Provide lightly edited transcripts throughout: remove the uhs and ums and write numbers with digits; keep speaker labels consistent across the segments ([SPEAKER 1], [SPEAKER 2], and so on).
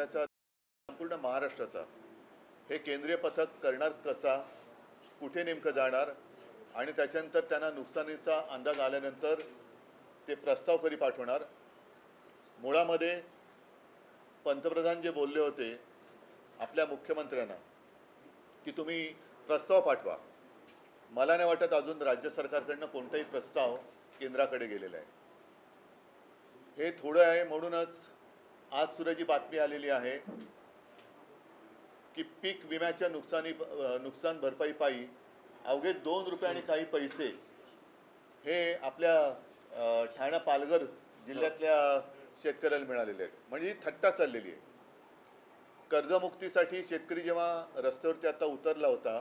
[SPEAKER 1] मराठवाड्याचा, संपूर्ण महाराष्ट्राचा हे केंद्रीय पथक करणार कसा, कुठे नेमकं जाणार आणि त्याच्यानंतर त्यांना नुकसानीचा अंदाज आल्यानंतर ते प्रस्ताव कधी पाठवणार. मुळामध्ये पंतप्रधान जे बोलले होते आपल्या मुख्यमंत्र्यांना की तुम्ही प्रस्ताव पाठवा, मला नाही वाटत अजून राज्य सरकारकडनं कोणताही प्रस्ताव केंद्राकडे गेलेला आहे. हे थोडं आहे म्हणूनच आज सुरेची बातमी आलेली आहे की पीक विम्याच्या नुकसान भरपाई पायी अवघे 2 रुपये आणि काही पैसे हे आपल्या ठाणे पालघर जिल्ह्यातल्या शेतकऱ्याला मिळालेले आहेत. म्हणजे ही थट्टा चाललेली आहे. कर्जमुक्तीसाठी शेतकरी जेव्हा रस्त्यावरती आता उतरला होता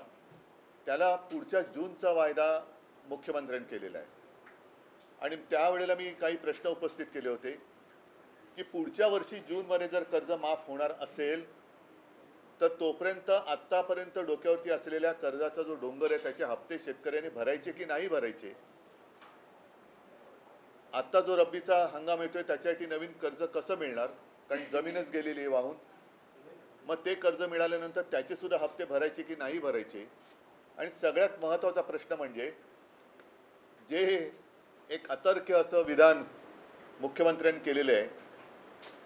[SPEAKER 1] त्याला पुढच्या जूनचा वायदा मुख्यमंत्र्यांनी केलेला आहे. आणि त्यावेळेला मी काही प्रश्न उपस्थित केले होते की पुढच्या वर्षी जूनमध्ये जर कर्ज माफ होणार असेल तर तोपर्यंत आत्तापर्यंत डोक्यावरती असलेल्या कर्जाचा जो डोंगर आहे त्याचे हप्ते शेतकऱ्यांनी भरायचे की नाही भरायचे. आत्ता जो रब्बीचा हंगाम येतोय त्याच्यासाठी नवीन कर्ज कसं मिळणार, कारण जमीनच गेलेली आहे वाहून. मग ते कर्ज मिळाल्यानंतर त्याचे सुद्धा हप्ते भरायचे की नाही भरायचे. आणि सगळ्यात महत्त्वाचा प्रश्न म्हणजे जे एक अतर्क्य असं विधान मुख्यमंत्र्यांनी केलेलं आहे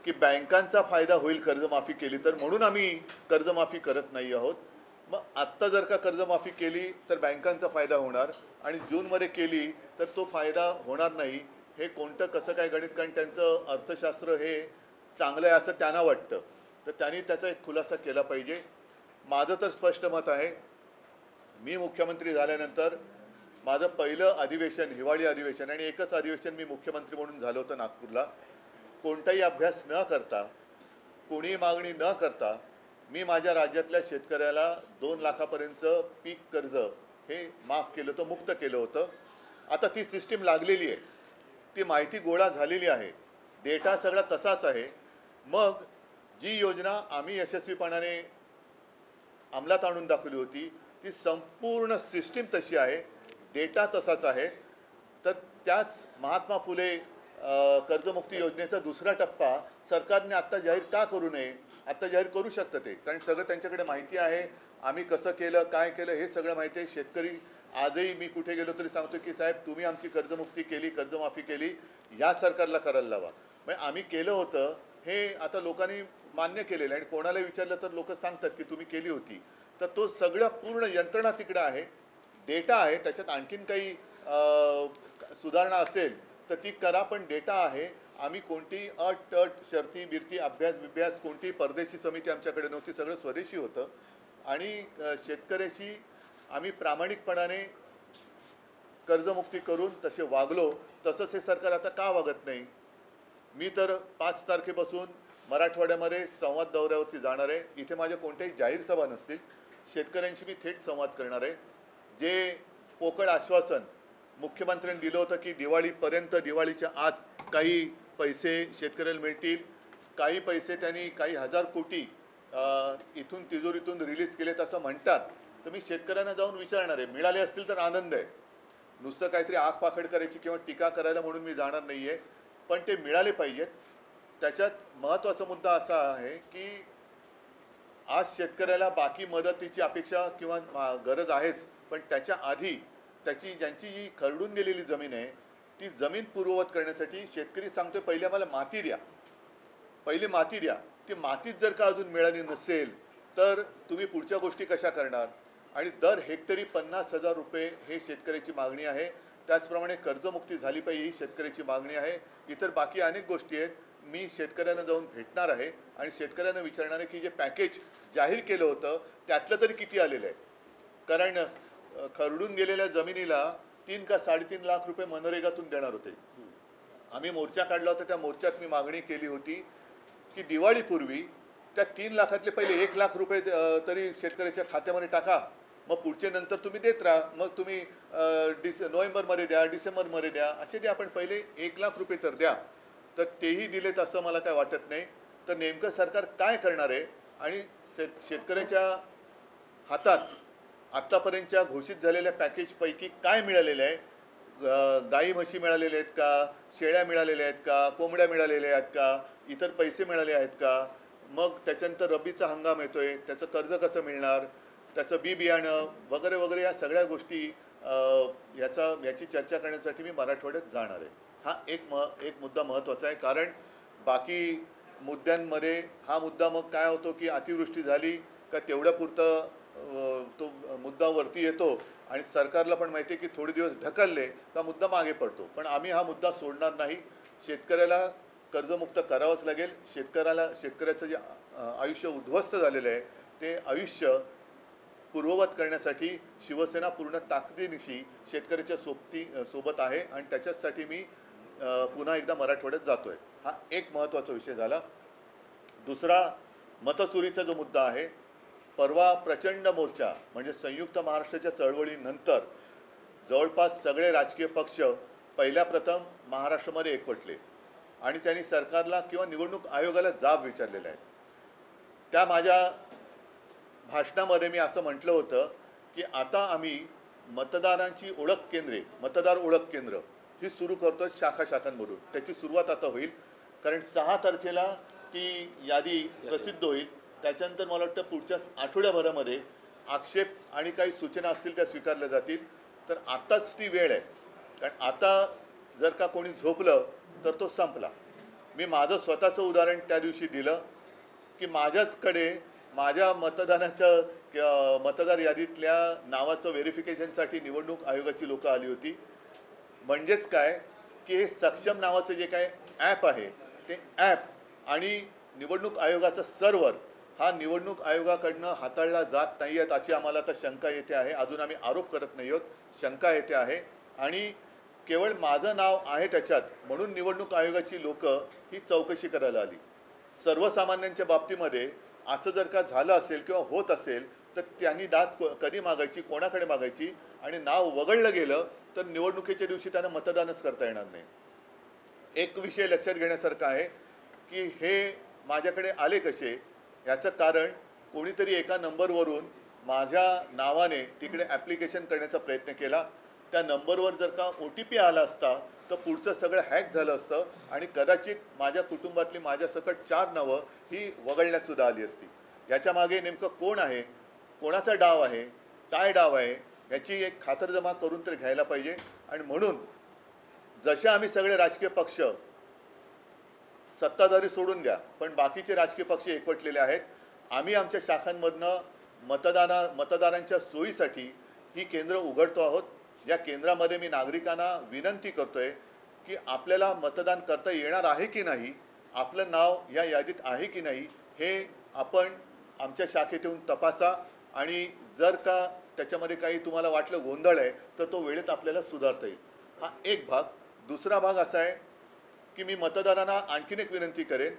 [SPEAKER 1] की बँकांचा फायदा होईल कर्जमाफी केली तर, म्हणून आम्ही कर्जमाफी करत नाही आहोत. मग आत्ता जर का कर्जमाफी केली तर बँकांचा फायदा होणार आणि जूनमध्ये केली तर तो फायदा होणार नाही. हे कोणतं कसं काय गणित, कारण त्यांचं अर्थशास्त्र हे चांगलं आहे असं त्यांना वाटतं. तर त्यांनी त्याचा एक खुलासा केला पाहिजे. माझं तर स्पष्ट मत आहे, मी मुख्यमंत्री झाल्यानंतर माझं पहिलं अधिवेशन हिवाळी अधिवेशन आणि एकच अधिवेशन मी मुख्यमंत्री म्हणून झालं होतं नागपूरला. कोणताही अभ्यास न करता, कोणी मागणी न करता मी माझ्या राज्यातल्या शेतकऱ्याला 2 लाखापर्यंतचं पीक कर्ज हे माफ केलं होतं, मुक्त केलं होतं. आता ती सिस्टीम लागलेली आहे, ती माहिती गोळा झालेली आहे, डेटा सगळा तसाच आहे. मग जी योजना आम्ही यशस्वीपणाने अंमलात आणून दाखवली होती ती संपूर्ण सिस्टीम तशी आहे, डेटा तसाच आहे. तर त्याच महात्मा फुले कर्जमुक्ती योजनेचा दुसरा टप्पा सरकारने आत्ता जाहीर का करू नये. आत्ता जाहीर करू शकतं ते, कारण सगळं त्यांच्याकडे माहिती आहे. आम्ही कसं केलं, काय केलं हे सगळं माहिती आहे. शेतकरी आजही मी कुठे गेलो तरी सांगतो की साहेब तुम्ही आमची कर्जमुक्ती केली, कर्जमाफी केली, या सरकारला करायला लावा. म्हणजे आम्ही केलं होतं हे आता लोकांनी मान्य केलेलं आहे. आणि कोणाला विचारलं तर लोक सांगतात की तुम्ही केली होती. तर तो सगळं पूर्ण यंत्रणा तिकडे आहे, डेटा आहे. त्याच्यात आणखीन काही सुधारणा असेल तर ती करा, पण डेटा आहे. आम्ही कोणती अट शर्ती बिरती अभ्यास कोणती परदेशी समिती आमच्याकडे नव्हती, सगळं स्वदेशी होतं. आणि शेतकऱ्याशी आम्ही प्रामाणिकपणाने कर्जमुक्ती करून तसे वागलो. तसंच हे सरकार आता का वागत नाही. मी तर 5 तारखेपासून मराठवाड्यामध्ये संवाद दौऱ्यावरती जाणार आहे. इथे माझ्या कोणत्याही जाहीर सभा नसतील, शेतकऱ्यांशी मी थेट संवाद करणार आहे. जे पोकळ आश्वासन मुख्यमंत्र्यांनी दिलं होतं की दिवाळीपर्यंत, दिवाळीच्या आत काही पैसे शेतकऱ्याला मिळतील, काही पैसे त्यांनी काही हजार कोटी इथून तिजोरीतून रिलीज केलेत असं म्हणतात. तर मी शेतकऱ्यांना जाऊन विचारणार आहे. मिळाले असतील तर आनंद आहे, नुसतं काहीतरी आग पाखड करायची किंवा टीका करायला म्हणून मी जाणार नाही आहे. पण ते मिळाले पाहिजेत. त्याच्यात महत्त्वाचा मुद्दा असा आहे की आज शेतकऱ्याला बाकी मदतीची अपेक्षा किंवा गरज आहेच, पण त्याच्या आधी ज्यांची जी खरडून गेलेली जमीन आहे ती जमीन पूर्ववत करण्यासाठी शेतकरी सांगतोय पहिले मला माती द्या, पहिले माती द्या. ती मातीच जर का अजून मिळाली नसेल तर तुम्ही पुढच्या गोष्टी कशा करणार. आणि दर हेक्टरी 50,000 रुपये हे शेतकऱ्याची मागणी आहे. त्याचप्रमाणे कर्जमुक्ती झाली पाहिजे ही शेतकऱ्याची मागणी आहे. इतर बाकी अनेक गोष्टी आहेत. मी शेतकऱ्यांना जाऊन भेटणार आहे आणि शेतकऱ्यांना विचारणार आहे की जे पॅकेज जाहीर केलं होतं त्यातलं तरी किती आलेलं आहे. कारण खरडून गेलेल्या जमिनीला 3 का 3.5 लाख रुपये मनरेगातून देणार होते. आम्ही मोर्चा काढला होता. त्या मोर्चात मी मागणी केली होती की दिवाळीपूर्वी त्या 3 लाखातले पहिले 1 लाख रुपये तरी शेतकऱ्याच्या खात्यामध्ये टाका, मग पुढचे नंतर तुम्ही देत राहा. मग तुम्ही नोव्हेंबरमध्ये द्या, डिसेंबरमध्ये द्या, असे द्या, पण पहिले 1 लाख रुपये तर द्या. तर तेही दिलेत असं मला काय वाटत नाही. तर नेमकं सरकार काय करणार आहे आणि शेतकऱ्याच्या हातात आत्तापर्यंतच्या घोषित झालेल्या पॅकेजपैकी काय मिळालेलं आहे. गाई म्हशी मिळालेल्या आहेत का, शेळ्या मिळालेल्या आहेत का, कोंबड्या मिळालेल्या आहेत का, इतर पैसे मिळाले आहेत का. मग त्याच्यानंतर रब्बीचा हंगाम येतोय, त्याचं कर्ज कसं मिळणार, त्याचं बी बियाणं वगैरे वगैरे या सगळ्या गोष्टी याची चर्चा करण्यासाठी मी मराठवाड्यात जाणार आहे. हा एक मुद्दा महत्त्वाचा आहे, कारण बाकी मुद्द्यांमध्ये हा मुद्दा मग काय होतो की अतिवृष्टी झाली का तेवढ्यापुरतं तो मुद्दा वरती येतो आणि सरकारला पण माहिती आहे की थोडे दिवस ढकलले का मुद्दा मागे पडतो. पण आम्ही हा मुद्दा सोडणार नाही. शेतकऱ्याला कर्जमुक्त करावंच लागेल. शेतकऱ्याचं जे आयुष्य उद्ध्वस्त झालेलं आहे ते आयुष्य पूर्ववत करण्यासाठी शिवसेना पूर्ण ताकदीनिशी शेतकऱ्याच्या सोबत आहे आणि त्याच्यासाठी मी पुन्हा एकदा मराठवाड्यात जातोय. हा एक महत्त्वाचा विषय झाला. दुसरा, मतचोरीचा जो मुद्दा आहे, परवा प्रचंड मोर्चा म्हणजे संयुक्त महाराष्ट्राच्या चळवळीनंतर जवळपास सगळे राजकीय पक्ष पहिल्या प्रथम महाराष्ट्रामध्ये एकवटले आणि त्यांनी सरकारला किंवा निवडणूक आयोगाला जाब विचारलेला आहे. त्या माझ्या भाषणामध्ये मी असं म्हटलं होतं की आता आम्ही मतदारांची ओळख केंद्रे, मतदार ओळख केंद्र ही सुरू करतो शाखांमधून. त्याची सुरुवात आता होईल, कारण 6 तारखेला ती यादी प्रसिद्ध होईल. त्याच्यानंतर मला वाटतं पुढच्या आठवड्याभरामध्ये आक्षेप आणि काही सूचना असतील त्या स्वीकारल्या जातील. तर आत्ताच ती वेळ आहे, कारण आता जर का कोणी झोपलं तर तो संपला. मी माझं स्वतःचं उदाहरण त्या दिवशी दिलं की माझ्याचकडे माझ्या मतदार यादीतल्या नावाचं व्हेरिफिकेशनसाठी निवडणूक आयोगाची लोकं आली होती. म्हणजेच काय की हे सक्षम नावाचं जे काय ॲप आहे ते ॲप आणि निवडणूक आयोगाचं सर्व्हर हा निवडणूक आयोगाकडनं हाताळला जात नाही आहेत अशी आम्हाला आता शंका येते आहे. अजून आम्ही आरोप करत नाही आहोत, शंका येते आहे. आणि केवळ माझं नाव आहे त्याच्यात म्हणून निवडणूक आयोगाची लोकं ही चौकशी करायला आली. सर्वसामान्यांच्या बाबतीमध्ये असं जर का झालं असेल किंवा होत असेल तर त्यांनी दाद कधी मागायची, कोणाकडे मागायची, आणि नाव वगळलं गेलं तर निवडणुकीच्या दिवशी त्यांना मतदानच करता येणार नाही. एक विषय लक्षात घेण्यासारखा आहे की हे माझ्याकडे आले कसे, याचं कारण कोणीतरी एका नंबरवरून माझ्या नावाने तिकडे ॲप्लिकेशन करण्याचा प्रयत्न केला. त्या नंबरवर जर का OTP आला असता तर पुढचं सगळं हॅक झालं असतं आणि कदाचित माझ्या कुटुंबातली माझ्यासकट 4 नावं ही वगळण्यात सुद्धा आली असती. याच्या मागे नेमकं कोण आहे, कोणाचा डाव आहे, काय डाव आहे, याची एक खातरजमा करून तर घ्यायला पाहिजे. आणि म्हणून जसे आम्ही सगळे राजकीय पक्ष, सत्ताधारी सोडून द्या, पण बाकीचे राजकीय पक्ष एकवटलेले आहेत, आम्ही आमच्या शाखांमधनं मतदारांच्या सोयीसाठी ही केंद्र उघडतो आहोत. या केंद्रामध्ये मी नागरिकांना विनंती करतोय की आपल्याला मतदान करता येणार आहे की नाही, आपलं नाव या यादीत आहे की नाही, हे आपण आमच्या शाखेत येऊन तपासा. आणि जर का त्याच्यामध्ये काही तुम्हाला वाटलं गोंधळ आहे तर तो वेळेत आपल्याला सुधारता येईल. हा एक भाग. दुसरा भाग असा आहे की मी मतदारांना आणखीन एक विनंती करेन,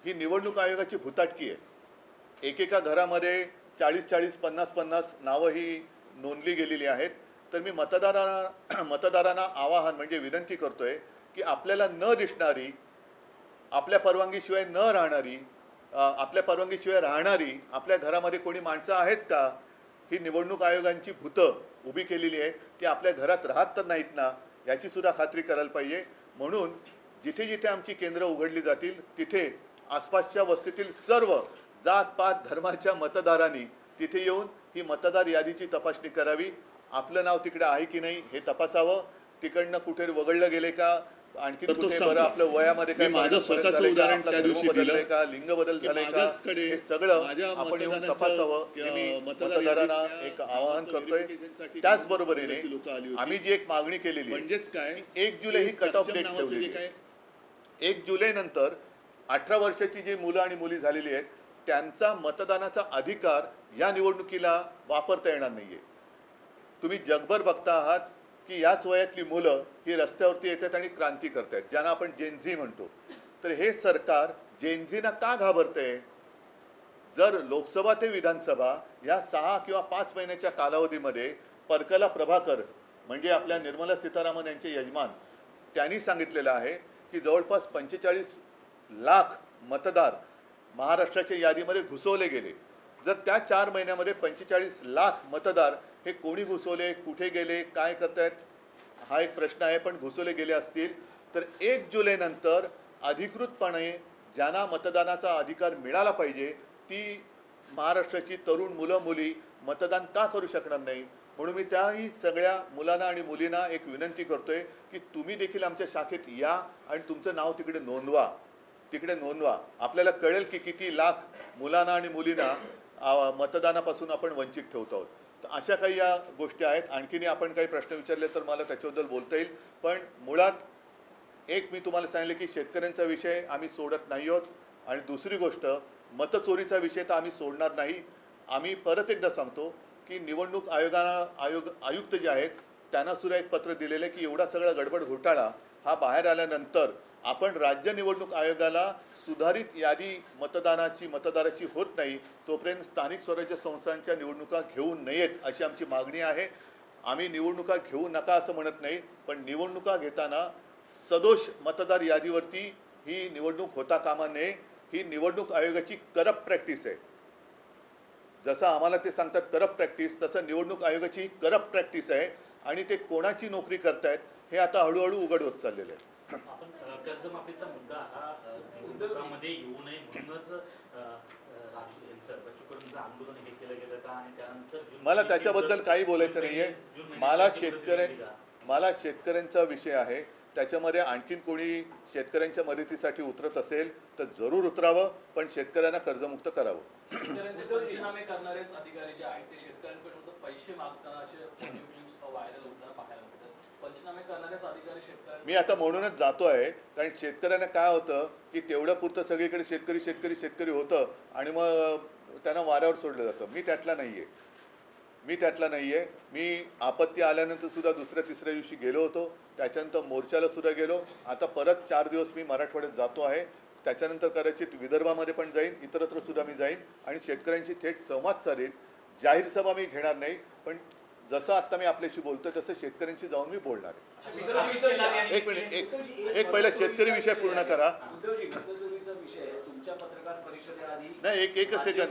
[SPEAKER 1] ही निवडणूक आयोगाची भुताटकी आहे. एकेका घरामध्ये 40-40, 50-50 नावं ही नोंदली गेलेली आहेत. तर मी मतदारांना आवाहन म्हणजे विनंती करतोय की आपल्याला न दिसणारी, आपल्या परवानगीशिवाय न राहणारी, आपल्या परवानगीशिवाय राहणारी आपल्या घरामध्ये कोणी माणसं आहेत का, ही निवडणूक आयोगांची भूतं उभी केलेली आहेत, ती आपल्या घरात राहत तर नाहीत ना, याची सुद्धा खात्री करायला पाहिजे. म्हणून जिथे जिथे आमची केंद्र उघडली जातील तिथे आसपासच्या वस्तीतील सर्व जात-पात धर्माच्या मतदारांनी तिथे येऊन ही मतदार यादीची तपासणी करावी. आपलं नाव तिकडे आहे की नाही हे तपासावं. तिकडनं कुठे वगळलं गेले का, आणखी कुठे बरं आपलं वयामध्ये काय माझं स्वतःचं उदाहरण त्या दिवशी दिलं का, लिंग बदल झाले का, हे सगळं आपण येऊन तपासावं. मी मतदारांना एक आवाहन करतोय. त्याचबरोबरीने आम्ही जी एक मागणी केलेली म्हणजेच काय 1 जुलै ही कट ऑफ डेट ठेवलेली आहे. 1 जुलै नंतर 18 वर्षाची जी मुलं आणि मुली झालेली आहेत त्यांचा मतदानाचा अधिकार या निवडणुकीला वापरता येणार नाहीये. तुम्ही जगभर बघता आहात की याच वयातली मुलं ही रस्त्यावरती येतात आणि क्रांती करतात, ज्यांना आपण जेनझी म्हणतो. तर हे सरकार जेनझीना का घाबरतंय? जर लोकसभा ते विधानसभा या 6 किंवा 5 महिन्याच्या कालावधीमध्ये परकला प्रभाकर म्हणजे आपल्या निर्मला सीतारामन यांचे यजमान त्यांनी सांगितलेलं आहे की जवळपास 45 लाख मतदार महाराष्ट्राच्या यादीमध्ये घुसवले गेले. जर त्या 4 महिन्यामध्ये 45 लाख मतदार हे कोणी घुसवले, कुठे गेले, काय करतायत, हा एक प्रश्न आहे. पण घुसवले गेले असतील तर 1 जुलै नंतर अधिकृतपणे ज्यांना मतदानाचा अधिकार मिळाला पाहिजे ती महाराष्ट्राची तरुण मुलं मुली मतदान का करू शकणार नाही. म्हणून मी त्याही सगळ्या मुलांना आणि मुलींना एक विनंती करतोय की तुम्ही देखील आमच्या शाखेत या आणि तुमचं नाव तिकडे नोंदवा. आपल्याला कळेल की किती लाख मुलांना आणि मुलींना मतदानापासून आपण वंचित ठेवतो आहोत. तर अशा काही या गोष्टी आहेत. आणखीन आपण काही प्रश्न विचारले तर मला त्याच्याबद्दल बोलता येईल. पण मुळात एक मी तुम्हाला सांगितले की शेतकऱ्यांचा विषय आम्ही सोडत नाही आहोत आणि दुसरी गोष्ट मतचोरीचा विषय तर आम्ही सोडणार नाही. आम्ही परत एकदा सांगतो की निवडणूक आयुक्त जे आहेत त्यांना सुद्धा एक पत्र दिलेलं आहे की एवढा सगळा गडबड घोटाळा हा बाहेर आल्यानंतर आपण राज्य निवडणूक आयोगाला सुधारित यादी मतदाराची होत नाही तोपर्यंत स्थानिक स्वराज्य संस्थांच्या निवडणुका घेऊ नयेत अशी आमची मागणी आहे. आम्ही निवडणुका घेऊ नका असं म्हणत नाही, पण निवडणुका घेताना सदोष मतदार यादीवरती ही निवडणूक होता कामा नये. ही निवडणूक आयोगाची करप्ट प्रॅक्टिस आहे. जसं आम्हाला ते सांगतात करप्ट प्रॅक्टिस, तसं निवडणूक आयोगाची करप्ट प्रॅक्टिस आहे आणि ते कोणाची नोकरी करतायत हे आता हळूहळू उघड होत चाललेलं आहे.
[SPEAKER 2] कर्जमाफीचा मुद्दा हा निवडणुकांमध्ये येऊ नये म्हणूनच आंदोलन हे केलं गेलं का आणि त्यानंतर
[SPEAKER 1] मला त्याच्याबद्दल काही बोलायचं नाहीये. मला शेतकऱ्यांचा विषय आहे. त्याच्यामध्ये आणखीन कोणी शेतकऱ्यांच्या मदतीसाठी उतरत असेल तर जरूर उतरावं, पण शेतकऱ्यांना कर्जमुक्त करावं.
[SPEAKER 3] शेतकऱ्यांचे पंचनामे करणारेच अधिकारी जे आहेत ते शेतकऱ्यांकडून पैसे मागताना असे ऑडिओ क्लिप्स व्हायरल होतात पाहायला मिळतात. पंचनामे करणारेच अधिकारी शेतकऱ्यांना
[SPEAKER 1] मी आता म्हणूनच जातो आहे, कारण शेतकऱ्यांना काय होतं की तेवढ्या पुरतं सगळीकडे शेतकरी होतं आणि मग त्यांना वाऱ्यावर सोडलं जातं. मी त्यातला नाहीये. मी आपत्ती आल्यानंतर सुद्धा दुसऱ्या तिसऱ्या दिवशी गेलो होतो. त्याच्यानंतर मोर्चाला सुद्धा गेलो. आता परत 4 दिवस मी मराठवाड्यात जातो आहे. त्याच्यानंतर कदाचित विदर्भामध्ये पण जाईन, इतरत्र सुद्धा मी जाईन आणि शेतकऱ्यांशी थेट संवाद साधेन. जाहीर सभा मी घेणार नाही, पण जसं आता मी आपल्याशी बोलतोय तसं शेतकऱ्यांशी जाऊन मी बोलणार आहे. एक मिनिट, एक पहिला शेतकरी विषय पूर्ण करा. नाही, एकच सेकंद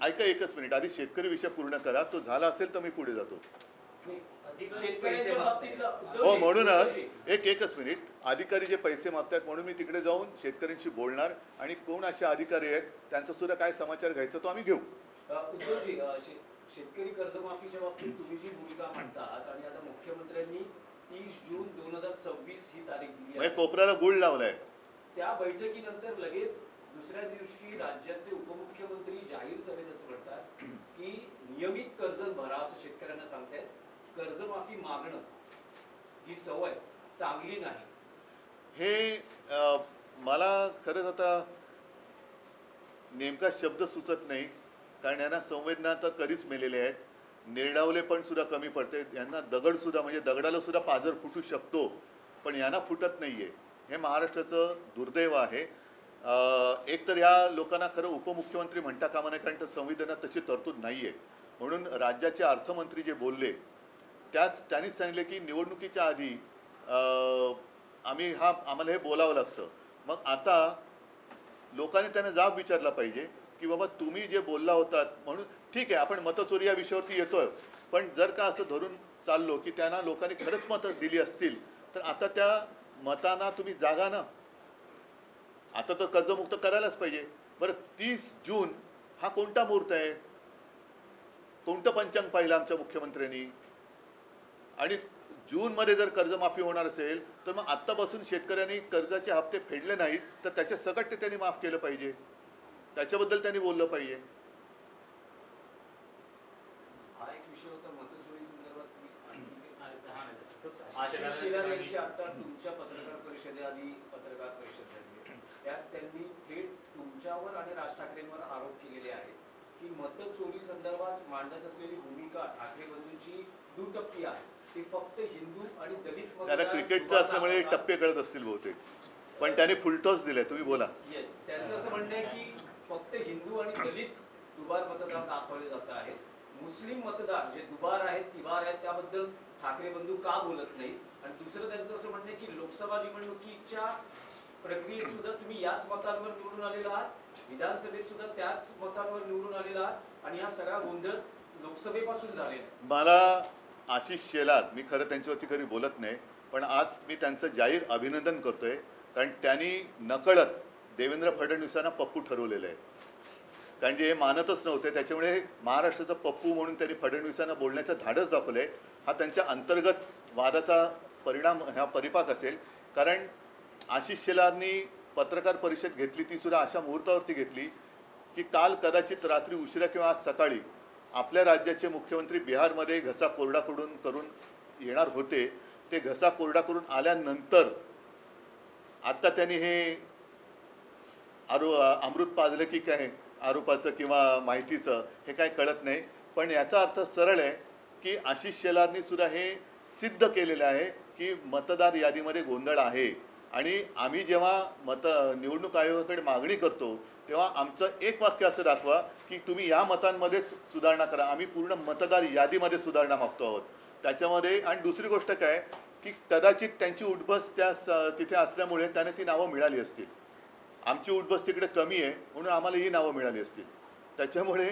[SPEAKER 1] ऐका, एकच मिनिट. आधी शेतकरी विषय पूर्ण करा. तो झाला असेल तर मी पुढे जातो. हो, म्हणूनच एकच मिनिट. अधिकारी जे पैसे मागतात म्हणून मी तिकडे जाऊन शेतकऱ्यांशी बोलणार आणि कोण असे अधिकारी आहेत त्यांचा सुद्धा काय समाचार घ्यायचा तो आम्ही घेऊ.
[SPEAKER 4] उद्धवजी, शेतकरी कर्जमाफीच्या बाबतीत तुम्ही जी भूमिका मांडतात आणि आता मुख्यमंत्र्यांनी 30 जून 2026 ही तारीख दिली आहे.
[SPEAKER 1] कोपऱ्याला गुळ लावलाय.
[SPEAKER 4] त्या बैठकीनंतर लगेच दुसऱ्या दिवशी राज्याचे उपमुख्यमंत्री जाहीर सभेत असं म्हणतात की नियमित कर्ज भरा असं शेतकऱ्यांना सांगतायत. कर्जमाफी मागणं ही सवय चांगली नाही.
[SPEAKER 1] हे मला खरंच आता नेमका शब्द सुचत नाही, कारण यांना संवेदना तर कधीच मेलेले आहेत. निर्डावले पण सुद्धा कमी पडते. यांना दगड सुद्धा, म्हणजे दगडाला सुद्धा पाझर फुटू शकतो, पण यांना फुटत नाहीये. हे महाराष्ट्राचं दुर्दैव आहे. एक तर या लोकांना खरं उपमुख्यमंत्री म्हणता कामा नये, कारण संविधानात तशी तरतूद नाहीये. म्हणून राज्याचे अर्थमंत्री जे बोलले त्यांनीच सांगितले की निवडणुकीच्या आधी आम्हाला हे बोलावं लागतं. मग आता लोकांनी त्यांना जाब विचारला पाहिजे की बाबा तुम्ही जे बोलला होतात, म्हणून ठीक आहे आपण मतचोरी या विषयावरती येतोय, पण जर का असं धरून चाललो की त्यांना लोकांनी खरंच मतं दिली असतील तर आता त्या मतांना तुम्ही जागा ना. आता तर कर्जमुक्त करायलाच पाहिजे. बरं, 30 जून हा कोणता मुहूर्त आहे? कोणतं पंचांग पाहिलं आमच्या मुख्यमंत्र्यांनी? आणि जूनमध्ये जर कर्जमाफी होणार असेल तर मग आत्तापासून शेतकऱ्यांनी कर्जाचे हप्ते फेडले नाहीत तर त्याचे सकट ते त्यांनी माफ केलं पाहिजे. त्याच्याबद्दल त्यांनी बोललं पाहिजे.
[SPEAKER 4] हा एक विषय होता मतचोरी संदर्भात. आशिष शेलार यांची आता तुमच्या पत्रकार परिषदेआधी पत्रकार परिषद झाली. त्यात त्यांनी थेट तुमच्यावर आणि राज ठाकरेंवर आरोप केलेले आहेत की मतचोरी संदर्भात मांडत असलेली भूमिका ठाकरे बंधूंची दुटप्पी आहे. ती फक्त हिंदू आणि दलित
[SPEAKER 1] त्याला क्रिकेटचं असल्यामुळे टप्पे कळत असतील बहुतेक, पण त्याने फुलटॉस दिले. तुम्ही बोला.
[SPEAKER 4] येस, त्यांचं असं म्हणणं आहे की फक्त हिंदू आणि दलित दुबार मतदार दाखवले जात आहेत. मुस्लिम मतदार जे दुबार आहेत तिबार आहेत त्याबद्दल ठाकरे बंधू का बोलत नाही. आणि दुसरं त्यांचं असं म्हणणं आहे की लोकसभा निवडणुकीच्या प्रक्रियेत सुद्धा तुम्ही याच मतांवर निवडून आलेला आहात, विधानसभेत सुद्धा त्याच मतांवर निवडून आलेला आहात आणि हा सगळा गोंधळ लोकसभेपासून झालेला.
[SPEAKER 1] मला आशिष शेलार, मी खरं त्यांच्यावरती कधी बोलत नाही, पण आज मी त्यांचं जाहीर अभिनंदन करतोय, कारण त्यांनी नकळत देवेंद्र फडणवीसांना पप्पू ठरवलेलं आहे. कारण जे हे मानतच नव्हते, त्याच्यामुळे महाराष्ट्राचा पप्पू म्हणून त्यांनी फडणवीसांना बोलण्याचं धाडस दाखवलं आहे. हा त्यांच्या अंतर्गत वादाचा परिणाम, हा परिपाक असेल. कारण आशिष शेलारनी पत्रकार परिषद घेतली, ती सुद्धा अशा मुहूर्तावरती घेतली की काल कदाचित रात्री उशिरा किंवा आज सकाळी आपल्या राज्याचे मुख्यमंत्री बिहारमध्ये घसा कोरडा करून येणार होते. ते घसा कोरडा करून आल्यानंतर आता त्यांनी हे अमृत पाजलं की काय आरोपाचं किंवा माहितीचं, हे काय कळत नाही. पण याचा अर्थ सरळ आहे की आशिष शेलारनी सुद्धा हे सिद्ध केलेलं आहे की मतदार यादीमध्ये गोंधळ आहे. आणि आम्ही जेव्हा निवडणूक आयोगाकडे मागणी करतो तेव्हा आमचं एक वाक्य असं दाखवा की तुम्ही या मतांमध्येच सुधारणा करा. आम्ही पूर्ण मतदार यादीमध्ये सुधारणा मागतो आहोत त्याच्यामध्ये. आणि दुसरी गोष्ट काय की कदाचित त्यांची उठबस तिथे असल्यामुळे त्यांना ती नावं मिळाली असतील. आमची उठबस तिकडे कमी आहे म्हणून आम्हाला ही नावं मिळाली असतील. त्याच्यामुळे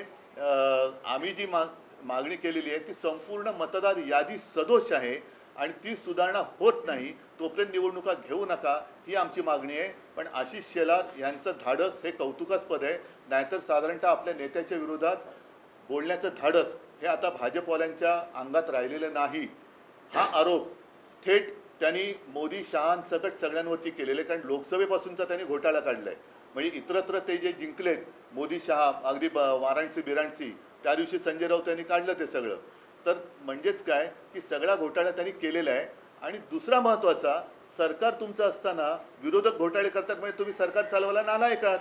[SPEAKER 1] आम्ही जी मागणी केलेली आहे ती संपूर्ण मतदार यादी सदोष आहे आणि ती सुधारणा होत नाही तोपर्यंत निवडणुका घेऊ नका, ही आमची मागणी आहे. पण आशिष शेलार यांचं धाडस हे कौतुकास्पद आहे. नाहीतर साधारणतः आपल्या नेत्याच्या विरोधात बोलण्याचं धाडस हे आता भाजपवाल्यांच्या अंगात राहिलेलं नाही. हा आरोप थेट त्यांनी मोदी शहांसकट सगळ्यांवरती केलेले. कारण लोकसभेपासूनचा त्यांनी घोटाळा काढलाय. म्हणजे इतरत्र ते जे जिंकलेत मोदी शहा, अगदी वाराणसी त्या दिवशी संजय राऊत यांनी काढलं ते सगळं. तर म्हणजेच काय की सगळा घोटाळा त्यांनी केलेला आहे. आणि दुसरा महत्त्वाचा, सरकार तुमचं असताना विरोधक घोटाळे करतात म्हणजे तुम्ही सरकार चालवायला नालायकात.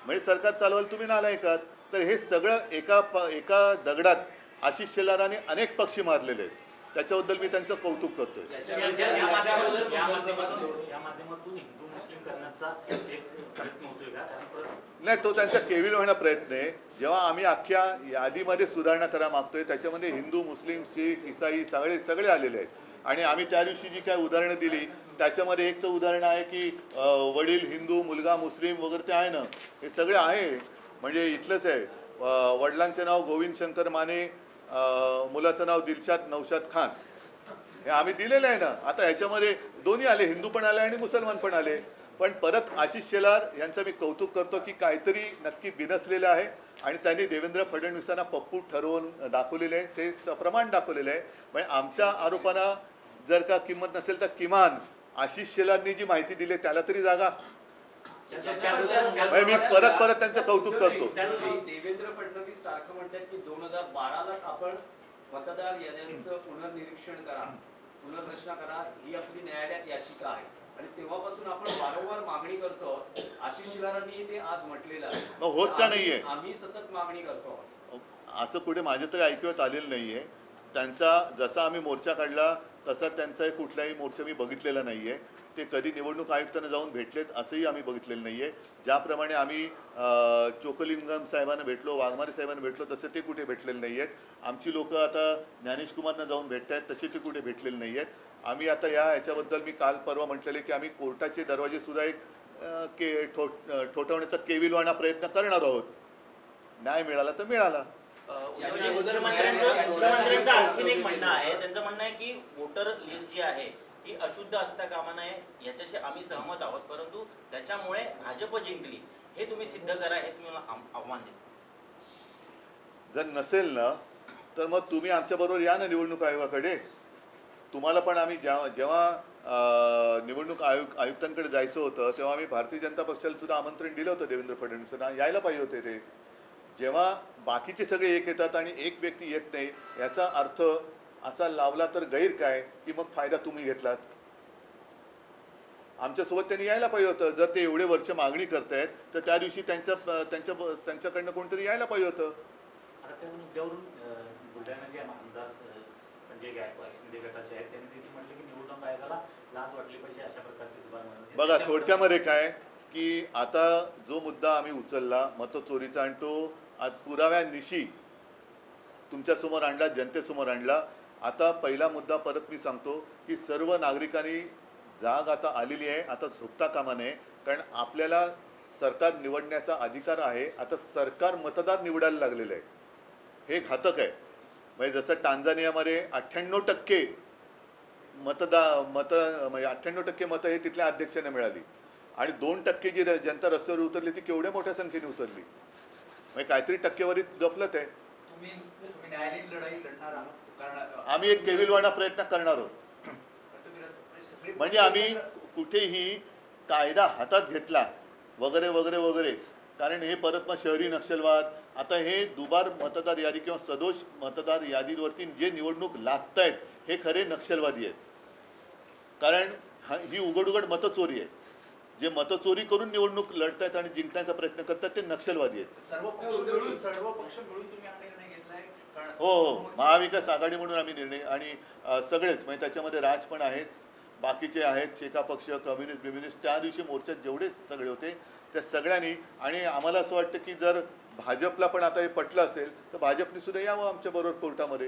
[SPEAKER 1] म्हणजे सरकार चालवायला तुम्ही नालायकात. तर हे सगळं एका दगडात आशिष शेलाराने अनेक पक्षी मारलेले आहेत. त्याच्याबद्दल मी त्यांचं कौतुक करतोय.
[SPEAKER 2] या माध्यमातून हिंदू मुस्लिम करण्याचा एक प्रयत्न होतोय का?
[SPEAKER 1] नाही, तो त्यांचा केविलवाणा प्रयत्न आहे. जेव्हा आम्ही अख्ख्या यादीमध्ये सुधारणा करा मागतोय त्याच्यामध्ये हिंदू, मुस्लिम, शीख, ईसाई सगळे आलेले आहेत. आणि आम्ही त्या दिवशी जी काय उदाहरणं दिली त्याच्यामध्ये एक तर उदाहरण आहे की वडील हिंदू, मुलगा मुस्लिम वगैरे ते आहे ना, हे सगळे आहे. म्हणजे इथलंच आहे, वडिलांचे नाव गोविंद शंकर माने, मुलाचं नाव दिलशाद नौशाद खान, हे आम्ही दिलेलं आहे ना. आता ह्याच्यामध्ये दोन्ही आले, हिंदू पण आले आणि मुसलमान पण आले. पण परत आशिष शेलार यांचं मी कौतुक करतो की काहीतरी नक्की बिनसलेलं आहे आणि त्यांनी देवेंद्र फडणवीसांना पप्पू ठरवून दाखवलेले आहे, ते सप्रमाण दाखवलेलं आहे. म्हणजे आमच्या आरोपांना जर का किंमत नसेल तर किमान आशिष शेलारनी जी माहिती दिली त्याला तरी जागा. मी परत त्यांचं कौतुक करतो.
[SPEAKER 4] देवेंद्र फडणवीस सारखं म्हणतात की 2012लाच आपण मतदार याद्यांचं पुनर्निरीक्षण करा, पुनर्रचना करा, ही आपली न्यायालयात याचिका आहे. आणि तेव्हापासून आपण वारंवार मागणी करतो. आशिष शेलारांनी ते आज म्हटलेलं आहे,
[SPEAKER 1] होत का नाहीये,
[SPEAKER 4] आम्ही सतत मागणी करतो.
[SPEAKER 1] असं कुठे माझ्या तरी ऐकण्यात आलेलं नाहीये. त्यांचा जसा आम्ही मोर्चा काढला तसा त्यांचा कुठलाही मोर्चा मी बघितलेला नाहीये. ते कधी निवडणूक आयुक्तांना जाऊन भेटलेत असंही आम्ही बघितलेलं नाहीये. ज्याप्रमाणे आम्ही चोकलिंगम साहेबांना भेटलो, वाघमारे साहेबांना भेटलो, तसे ते कुठे भेटलेले नाही आहेत. आमची लोक आता ज्ञानेश कुमारना जाऊन भेटत आहेत, तसे ते कुठे भेटलेले नाही आहेत. आम्ही आता याच्याबद्दल मी काल परवा म्हटलेले की आम्ही कोर्टाचे दरवाजे सुद्धा एक ठोठवण्याचा केविलवाणा प्रयत्न करणार आहोत. न्याय मिळाला तर मिळाला.
[SPEAKER 5] मुख्यमंत्र्यांचं आणखीन एक म्हणणं आहे, त्यांचं म्हणणं आहे की वोटर लिस्ट जी आहे ही अशुद्ध असता कामा नये, याच्याशी आम्ही सहमत आहोत. परंतु त्याच्यामुळे भाजप जिंकली हे तुम्ही सिद्ध करा, हे तुम्ही आव्हान देता.
[SPEAKER 1] जर नसेल ना तर मग तुम्ही आमच्याबरोबर या ना निवडणूक आयोगाकडे. तुम्हाला पण आम्ही जेव्हा निवडणूक आयुक्तांकडे जायचं होतं तेव्हा आम्ही भारतीय जनता पक्षाला सुद्धा आमंत्रण दिलं होतं. देवेंद्र फडणवीसांना यायला पाहिजे होते ते. जेव्हा बाकीचे सगळे एक येतात आणि एक व्यक्ती येत नाही, याचा अर्थ असा लावला तर गैर काय की मग फायदा तुम्ही घेतलात. आमच्यासोबत त्यांनी यायला पाहिजे होतं. जर ते एवढे वर्ष मागणी करतायत तर त्या दिवशी त्यांच्याकडनं कोणतरी यायला पाहिजे होतं.
[SPEAKER 2] आता त्याच मुद्द्यावरून बुलढाण्याचे आमदार संजय गायकवाड शिंदे गटाचे आहेत, त्यांनी तिथे म्हटले की निवडणूक आयोगाला लाज वाटली पाहिजे अशा प्रकारचे दुबार.
[SPEAKER 1] बघा, थोडक्यामध्ये काय की आता जो मुद्दा आम्ही उचलला मतचोरीचा आणि तो आज पुराव्यानिशी तुमच्यासमोर आणला, जनतेसमोर आणला. आता पहिला मुद्दा परत मी सांगतो की सर्व नागरिकांनी जाग आता आलेली आहे. आता झोपता कामा नये. कारण आपल्याला सरकार निवडण्याचा अधिकार आहे. आता सरकार मतदार निवडायला लागलेलं आहे. हे घातक आहे. म्हणजे जसं टांझानियामध्ये 98% म्हणजे 98% मतं हे तिथल्या अध्यक्षांना मिळाली. आणि 2% जी जनता रस्त्यावर उतरली ती केवढ्या मोठ्या संख्येने उतरली, म्हणजे काहीतरी टक्केवारीत गफलत आहे.
[SPEAKER 6] तुम्ही तुम्ही न्यायालयीन लढाई लढणार आहात कारण
[SPEAKER 1] आम्ही एक केविलवाणा प्रयत्न करणार आहोत.
[SPEAKER 6] तुम्ही सगळे
[SPEAKER 1] म्हणजे आम्ही कुठेही कायदा हातात घेतला वगैरे वगैरे वगैरे, कारण हे परत मग शहरी नक्षलवाद, आता हे दुबार मतदार यादी किंवा सदोष मतदार यादीवरती जे निवडणूक लादत आहेत हे खरे नक्षलवादी आहेत. कारण ही उघड उघड मतचोरी आहे. जे मतचोरी करून निवडणूक लढतायत आणि जिंकण्याचा प्रयत्न करतात ते नक्षलवादी आहेत.
[SPEAKER 6] सर्व पक्ष मिळून तुम्ही हा निर्णय घेतलाय कारण
[SPEAKER 1] हो, महाविकास आघाडी म्हणून आम्ही निर्णय आणि सगळेच म्हणजे त्याच्यामध्ये राज पण आहेत, बाकीचे आहेत, शेका पक्ष, कम्युनिस्ट, त्या दिवशी मोर्चात जेवढे सगळे होते त्या सगळ्यांनी. आणि आम्हाला असं वाटतं की जर भाजपला पण आता हे पटलं असेल तर भाजपने सुद्धा यावं आमच्या बरोबर कोर्टामध्ये.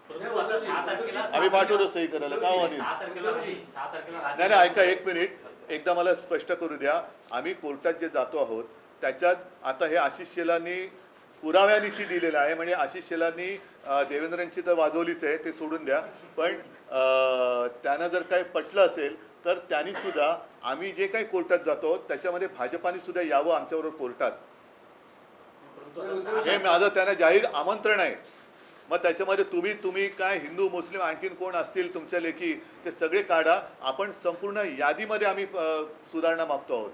[SPEAKER 2] परंतु आता 6 तारखेला
[SPEAKER 1] आम्ही पाठवतो सही करायला, का हो अनिल?
[SPEAKER 2] 6 तारखेला नाही, 6 तारखेला
[SPEAKER 1] नाही नाही, ऐका एक मिनिट, एकदा मला स्पष्ट करू द्या. आम्ही कोर्टात जे जातो आहोत त्याच्यात आता हे आशिष शेलारनी पुराव्यानिशी दिलेलं आहे. म्हणजे आशिष शेलारनी देवेंद्रांची तर वाजवलीच आहे, ते सोडून द्या, पण त्यांना जर काही पटलं असेल तर त्यांनी सुद्धा आम्ही जे काही कोर्टात जातो त्याच्यामध्ये भाजपाने सुद्धा यावं आमच्याबरोबर कोर्टात. हे माझं त्यांना जाहीर आमंत्रण आहे. मग त्याच्यामध्ये तुम्ही काय हिंदू मुस्लिम आणखीन कोण असतील तुमच्या लेखी ते सगळे काढा. आपण संपूर्ण यादीमध्ये आम्ही सुधारणा मागतो आहोत.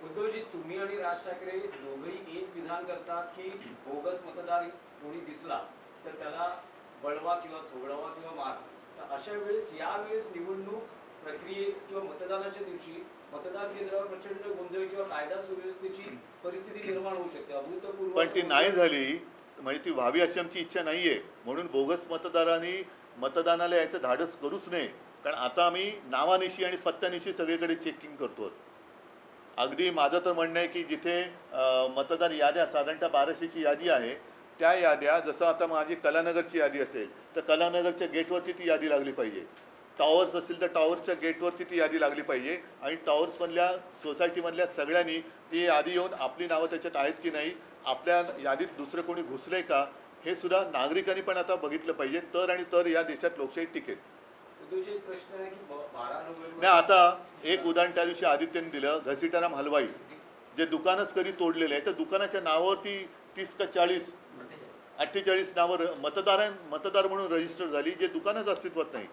[SPEAKER 4] उद्धवजी, तुम्ही आणि राज ठाकरे दोघेही एक विधान करतात की बोगस मतदार कोणी दिसला तर त्याला बळवा किंवा थोडवा किंवा मार. तर अशा वेळेस यावेळेस निवडणूक प्रक्रियेत किंवा मतदानाच्या दिवशी मतदान केंद्रावर प्रचंड गोंधळ किंवा कायदा सुव्यवस्थेची परिस्थिती निर्माण होऊ शकते. अभूतपूर्व
[SPEAKER 1] पण ती नाही झाली, म्हणजे ती व्हावी अशी आमची इच्छा नाहीये. म्हणून बोगस मतदारांनी मतदानाला यायचं धाडस करूच नये. कारण आता आम्ही नावानिशी आणि पत्त्यानिशी सगळीकडे चेकिंग करतो. अगदी माझं तर म्हणणं आहे की जिथे मतदार याद्या साधारणतः 1200ची यादी आहे, त्या याद्या जसं आता माझी कलानगरची यादी असेल तर कलानगरच्या गेटवरती ती यादी लागली पाहिजे. टॉवर्स असेल तर टॉवरच्या गेटवरती ती यादी लागली पाहिजे. आणि टॉवर्समधल्या सोसायटीमधल्या सगळ्यांनी ती यादी येऊन आपली नावं त्याच्यात आहेत की नाही, आपल्या यादीत दुसरं कोणी घुसलंय का, हे सुद्धा नागरिकांनी पण आता बघितलं पाहिजे. तर या देशात लोकशाही टिकेल.
[SPEAKER 4] प्रश्न आहे की 12 नोव्हेंबर
[SPEAKER 1] नाही, आता एक उदाहरण त्या दिवशी आदित्यने दिलं, घसीटाराम हलवाई जे दुकानच कधी तोडलेलं आहे, तर दुकानाच्या नावावरती 30 का 40 48 नावं मतदार म्हणून रजिस्टर झाली, जे दुकानच अस्तित्वात नाही.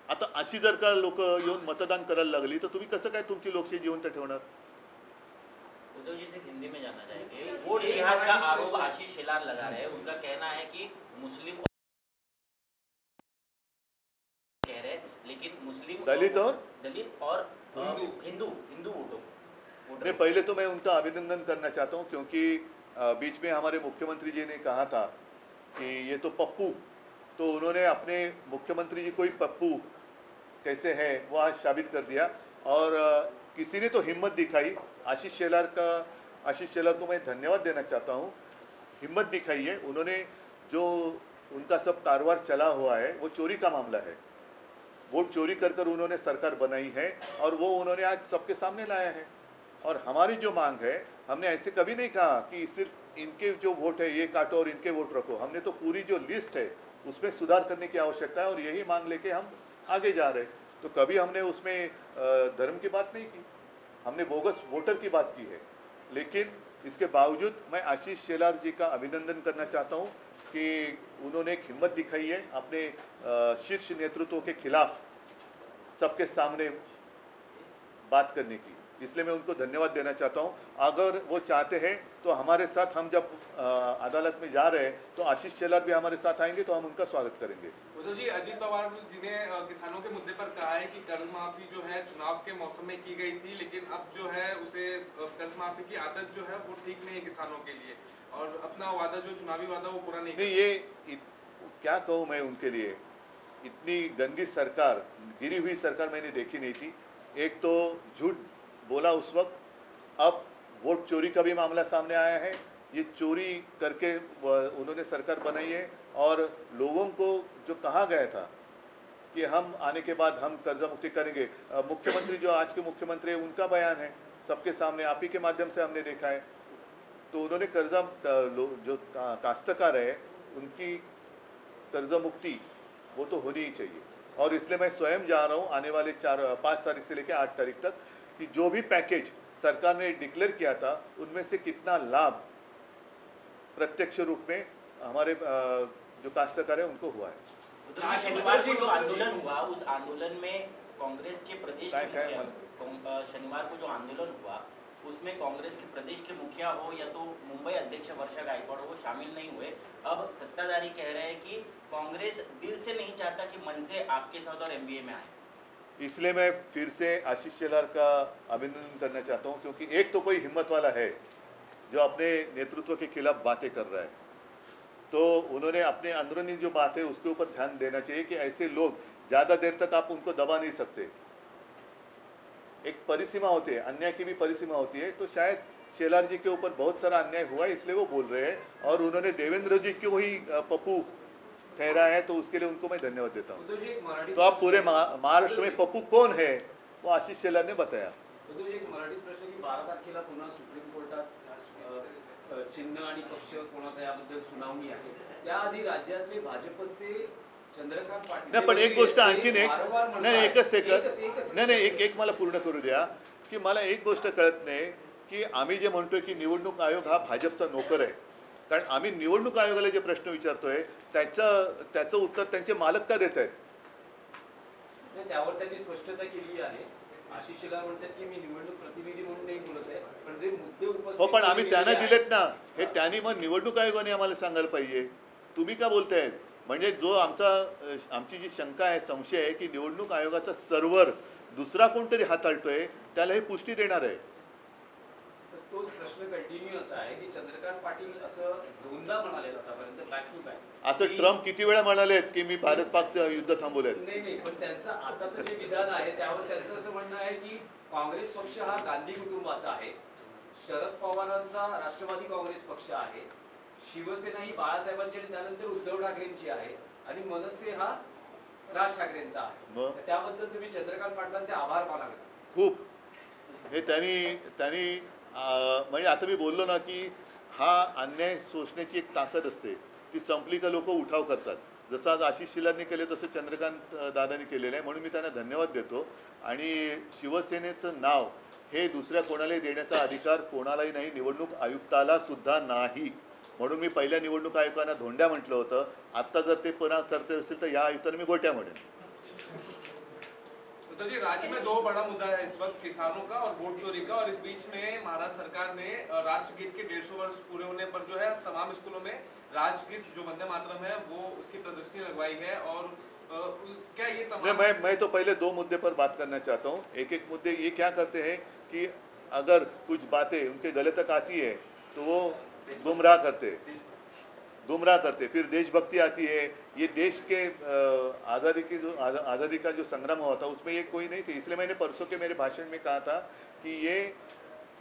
[SPEAKER 1] आता अशी जर का लोक येऊन मतदान करायला लागली तर तुम्ही कसं काय तुमची लोकशाही जिवंत ठेवणार?
[SPEAKER 5] उद्धव जी से हिंदी में जानना चाहेंगे, वोट जिहाद का आरोप आशीष शेलार लगा रहे हैं. उनका कहना है कि मुस्लिम कह रहे हैं, लेकिन मुस्लिम
[SPEAKER 1] दलित
[SPEAKER 5] और हिंदू वोटों
[SPEAKER 1] नहीं, पहले तो मैं उनका अभिनंदन करना चाहता हूँ क्योंकि बीच में हमारे मुख्यमंत्री जी ने कहा था कि ये तो पप्पू, तो उन्होंने अपने मुख्यमंत्री जी को ही पप्पू कैसे है वो आज साबित कर दिया. और किसी ने तो हिम्मत दिखाई. आशीष शेलार को मैं धन्यवाद देना चाहता हूँ. हिम्मत दिखाई है उन्होंने. जो उनका सब कारोबार चला हुआ है वो चोरी का मामला है. वोट चोरी कर कर उन्होंने सरकार बनाई है और वो उन्होंने आज सबके सामने लाया है. और हमारी जो मांग है, हमने ऐसे कभी नहीं कहा कि सिर्फ इनके जो वोट है ये काटो और इनके वोट रखो. हमने तो पूरी जो लिस्ट है उसमें सुधार करने की आवश्यकता है और यही मांग लेके हम आगे जा रहे हैं. तो कभी हमने उसमें धर्म की बात नहीं की, हमने बोगस वोटर की बात की है. लेकिन इसके बावजूद मैं आशीष शेलार जी का अभिनंदन करना चाहता हूँ कि उन्होंने एक हिम्मत दिखाई है अपने शीर्ष नेतृत्व के खिलाफ सबके सामने बात करने की. इसलिए मैं उनको धन्यवाद देना चाहता हूँ. अगर वो चाहते हैं तो हमारे साथ, हम जब अदालत में जा रहे हैं तो आशीष शेलार भी हमारे साथ आएंगे तो हम उनका स्वागत करेंगे.
[SPEAKER 7] उद्धव जी, अजीत पवार जी ने किसानों के मुद्दे पर कहा है कि कर्ज माफी जो है चुनाव के मौसम में की गई थी, लेकिन अब जो है उसे कर्ज माफी की आदत जो है वो ठीक नहीं है किसानों के लिए, और अपना वादा जो चुनावी वादा वो पूरा नहीं.
[SPEAKER 1] ये क्या कहूँ मैं उनके लिए. इतनी गंदी सरकार, गिरी हुई सरकार मैंने देखी नहीं थी. एक तो झूठ बोला उस वक्त, अब वोट चोरी का भी मामला सामने आया है. ये चोरी करके उन्होंने सरकार बनाई है. और लोगों को जो कहा गया था कि हम आने के बाद हम कर्जा मुक्ति करेंगे, मुख्यमंत्री जो आज के मुख्यमंत्री है उनका बयान है सबके सामने, आप ही के माध्यम से हमने देखा है. तो उन्होंने कर्जा जो काश्तकार है उनकी कर्जा मुक्ति वो तो होनी ही चाहिए. और इसलिए मैं स्वयं जा रहा हूँ आने वाले 5 तारीख से लेकर 8 तारीख तक कि जो भी पैकेज सरकार ने डिक्लेयर किया था उनमें से कितना लाभ प्रत्यक्ष रूप में हमारे जो काश्तकार है उनको हुआ है।
[SPEAKER 5] तो शनिवार को जो आंदोलन हुआ उस आंदोलन में कांग्रेस के प्रदेश के मुखिया शनिवार को जो आंदोलन हुआ उसमें कांग्रेस के प्रदेश के मुखिया हो या तो मुंबई अध्यक्ष वर्षा गायकवाड़ वो शामिल नहीं हुए। अब सत्ताधारी कह रहे हैं कि कांग्रेस दिल से नहीं चाहता कि मन से आपके साथ और एमबीए में आए।
[SPEAKER 1] इसलिए मैं फिर से आशीष शेलार का अभिनंदन करना चाहता हूं, क्योंकि एक तो कोई हिम्मत वाला है जो अपने नेतृत्व के खिलाफ बातें कर रहा है, तो उन्होंने अपने अंदरूनी जो बात है उसके ऊपर ध्यान देना चाहिए कि ऐसे लोग ज़्यादा देर तक आप उनको दबा नहीं सकते। एक परिसीमा होती है, अन्याय की भी परिसीमा होती है। तो शायद शेलार जी के ऊपर बहुत सारा अन्याय हुआ है इसलिए वो बोल रहे हैं, और उन्होंने देवेंद्र जी को ही पप्पू ठहरा है, तो उसके लिए उनको मैं धन्यवाद देता हूँ। तो आप पूरे महाराष्ट्र में पप्पू कौन है वो आशीष शेलार ने बताया।
[SPEAKER 4] एक मराठी प्रश्न की 12 तारखेला पुन्हा सुप्रीम कोर्टात चिन्ह आणि पक्ष कोणाचा याबद्दल सुनावणी आहे। त्याआधी राज्यातले भाजपचे चंद्रकांत पाटील
[SPEAKER 1] नाही, पण एक गोष्ट आणखीन एक नाही, एकच सेकंद नाही एक मला पूर्ण करू द्या की मला एक गोष्ट कळत नाही की आम्ही जे म्हणतोय की निवडणूक आयोग हा भाजपचा नोकर आहे, कारण आम्ही निवडणूक आयोगाला जे प्रश्न विचारतोय त्याचं उत्तर त्यांचे मालक का देत आहेत?
[SPEAKER 4] त्यावर त्यांनी स्पष्टता केली आहे। आशिष शेलार म्हणतात की मी निवडणूक प्रतिनिधी म्हणून नाही बोलत आहे, पण जे मुद्दे उपस्थित
[SPEAKER 1] हो, पण आम्ही त्यांना दिलेत ना, हे त्यांनी मग निवडणूक आयोगाने आम्हाला सांगायला पाहिजे। तुम्ही का बोलतायत? म्हणजे जो आमची जी शंका आहे, संशय आहे की निवडणूक आयोगाचा सर्व्हर दुसरा कोणतरी हाताळतोय, त्याला हे पुष्टी देणार आहे।
[SPEAKER 4] तोच प्रश्न कंटिन्यू असा आहे की चंद्रकांत पाटील असं दोनदा म्हणाले आतापर्यंत बॅक टू बॅक।
[SPEAKER 1] असं ट्रम्प किती वेळा म्हणालेत की मी भारत पाकचं युद्ध थांबवलंय?
[SPEAKER 4] नाही, पण त्यांचं आताचं जे विधान आहे त्यावर त्यांचं असं म्हणणं आहे की काँग्रेस पक्ष हा गांधी कुटुंबाचा आहे, शरद पवारांचा राष्ट्रवादी काँग्रेस पक्ष आहे, शिवसेना ही बाळासाहेबांची आणि त्यानंतर उद्धव ठाकरेंची आहे, आणि मनसे हा राज ठाकरेंचा आहे। त्याबद्दल तुम्ही चंद्रकांत पाटलांचे आभार मानावे।
[SPEAKER 1] खूप हे त्यांनी म्हणजे आता मी बोललो ना की हा अन्याय सोसण्याची एक ताकद असते, ती संपली का लोक उठाव करतात। जसं आज आशिष शेलारने केले तसं चंद्रकांत दादांनी केलेलं आहे, म्हणून मी त्यांना धन्यवाद देतो। आणि शिवसेनेचं नाव हे दुसऱ्या कोणालाही देण्याचा अधिकार कोणालाही नाही, निवडणूक आयुक्ताला सुद्धा नाही। म्हणून मी पहिल्या निवडणूक आयुक्तांना धोंड्या म्हटलं होतं, आता जर ते पुन्हा करते असेल तर या आयुक्तांना मी गोट्या म्हणेन।
[SPEAKER 7] तो जी राज्य में दो बड़ा मुद्दा है इस वक्त, किसानों का और वोट चोरी का, और इस बीच में महाराष्ट्र सरकार ने राष्ट्रगीत के 150 वर्ष पूरे होने पर जो है तमाम स्कूलों में राष्ट्रगीत जो वंदे मातरम है वो उसकी प्रदर्शनी लगवाई है। और क्या ये तमाम
[SPEAKER 1] मैं तो पहले दो मुद्दे पर बात करना चाहता हूँ। एक मुद्दे ये क्या करते हैं कि अगर कुछ बातें उनके गले तक आती है तो वो गुमराह करते, फिर देशभक्ति आती है। ये देश के आज़ादी का जो संग्राम हुआ था उसमें ये कोई नहीं थे, इसलिए मैंने परसों के मेरे भाषण में कहा था कि ये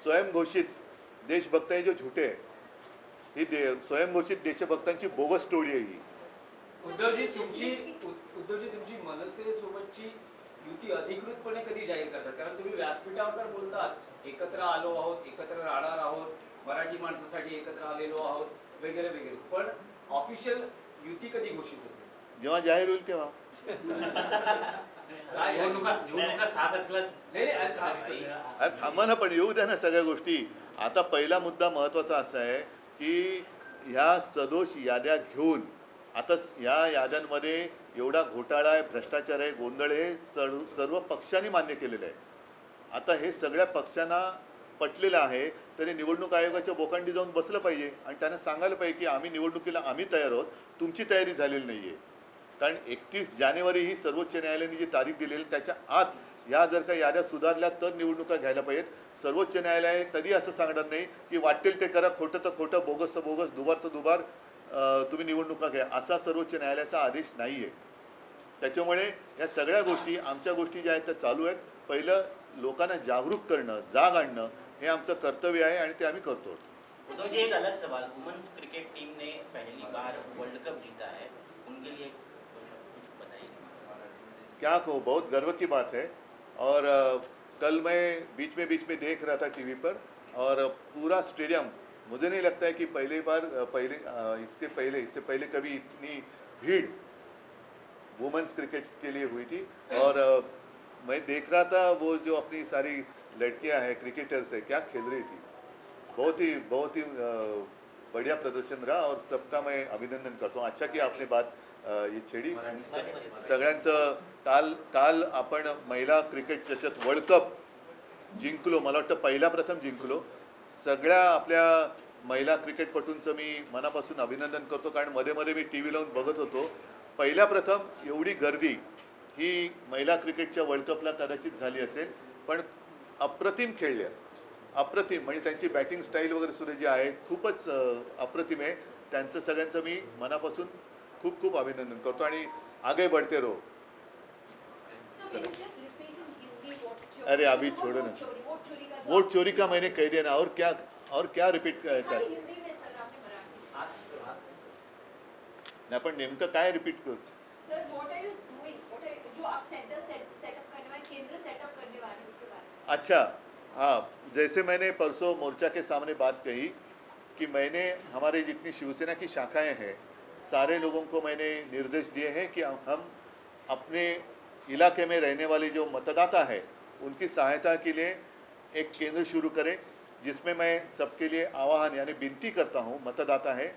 [SPEAKER 1] स्वयं घोषित देशभक्त है जो झूठे हैं, ही स्वयं घोषित देशभक्तांची बोगस स्टोरी आहे ही।
[SPEAKER 4] उद्धवजी तुमची मनसे सोबतची युती अधिकृतपणे कधी जाहीर करतात? कारण तुम्ही व्यासपीठावर तर बोलतात, एकत्र आलो आहोत, एकत्र राहणार आहोत, मराठी माणसासाठी एकत्र आलेलो आहोत वगैरे वगैरे, पण ऑफिशियल युती कधी घोषित होते?
[SPEAKER 1] जेव्हा जाहीर होईल तेव्हा।
[SPEAKER 2] निवडणुका 6 तारखेला
[SPEAKER 1] अरे थांबा ना, पण येऊ द्या ना सगळ्या गोष्टी। आता पहिला मुद्दा महत्त्वाचा असा आहे की ह्या सदोष याद्या घेऊन आता या याद्यांमध्ये एवढा घोटाळा आहे, भ्रष्टाचार आहे, गोंधळ आहे, सर्व पक्षांनी मान्य केलेलं आहे। आता हे सगळ्या पक्षांना पटलेलं आहे, तरी निवडणूक आयोगाच्या बोकांडी जाऊन बसलं पाहिजे आणि त्यांना सांगायला पाहिजे की आम्ही निवडणुकीला आम्ही तयार आहोत, तुमची तयारी झालेली नाही आहे। कारण 31 जानेवारी ही सर्वोच्च न्यायालयाने जी तारीख दिलेली त्याच्या आत ह्या जर का याद्या सुधारल्या तर निवडणुका घ्यायला पाहिजेत। सर्वोच्च न्यायालय कधी असं सांगणार नाही की वाटेल ते करा, खोटं तर खोटं, बोगस तर बोगस, दुबार तर दुबार, तुम्ही निवडणुका घ्या, असा सर्वोच्च न्यायालयाचा आदेश नाही आहे। त्याच्यामुळे या सगळ्या गोष्टी आमच्या गोष्टी ज्या आहेत त्या चालू आहेत। पहिलं लोकांना जागरूक करणं, जाग आणणं हे आमचं कर्तव्य आहे आणि ते आम्ही करतो।
[SPEAKER 5] तो जी एक अलग सवाल, वुमेन्स क्रिकेट टीम ने पहली बार वर्ल्ड कप जीता है, उनके लिए कुछ बताइए।
[SPEAKER 1] क्या कहूँ, बहुत गर्व की बात है। और कल मैं बीच में देख रहा था टीवी पर, और पूरा स्टेडियम, मुझे नहीं लगता है कि इससे पहले कभी इतनी भीड़ वुमेन्स क्रिकेट के लिए हुई थी। और मैं देख रहा था वो जो अपनी सारी लड़कियां हैं, क्रिकेटर्स है, क्या खेल रही थी, बहुत ही बढ़िया प्रदर्शन रहा और सबका मैं अभिनंदन करतो. अच्छा की आपने बात ये छेडी. सगळ्यांचं काल आपण महिला क्रिकेट चषक वर्ल्ड कप जिंकलो. मला वाटतं पहिला प्रथम जिंकलो. सगळ्या आपल्या महिला क्रिकेटपटूंचं मी मनापासून अभिनंदन करतो, कारण मध्ये मध्ये मी टी व्ही लावून बघत होतो. पहिल्या प्रथम एवढी गर्दी ही महिला क्रिकेटच्या वर्ल्ड कपला कदाचित झाली असेल, पण अप्रतिम खेळल्या, अप्रतिम. म्हणजे त्यांची बॅटिंग स्टाईल वगैरे सुद्धा जी आहे खूपच अप्रतिम आहे. त्यांचं सगळ्यांचं मी मनापासून खूप खूप अभिनंदन करतो आणि आगे बढ़ते रहो. अरे अभी छोड़ो ना, वोट चोरी का मैंने कह दिया ना, और क्या रिपीट करायचं. नाही पण नेमकं काय रिपीट करू.
[SPEAKER 8] Sir what are you doing, जो आप सेंटर सेटअप करने वाले, केंद्र सेटअप करने वाले हैं, उसके बारे में.
[SPEAKER 1] अच्छा, हाँ, जैसे मैंने परसों मोर्चा के सामने बात कही कि मैंने हमारे जितनी शिवसेना की शाखाएं हैं सारे लोगों को मैंने निर्देश दिए हैं कि हम अपने इलाके में रहने वाले जो मतदाता है उनकी सहायता के लिए एक केंद्र शुरू करें, जिसमें मैं सबके लिए आह्वान यानी विनती करता हूं. मतदाता है,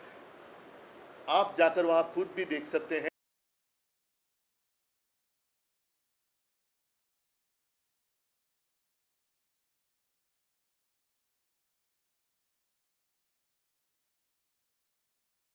[SPEAKER 1] आप जाकर वहां खुद भी देख सकते हैं.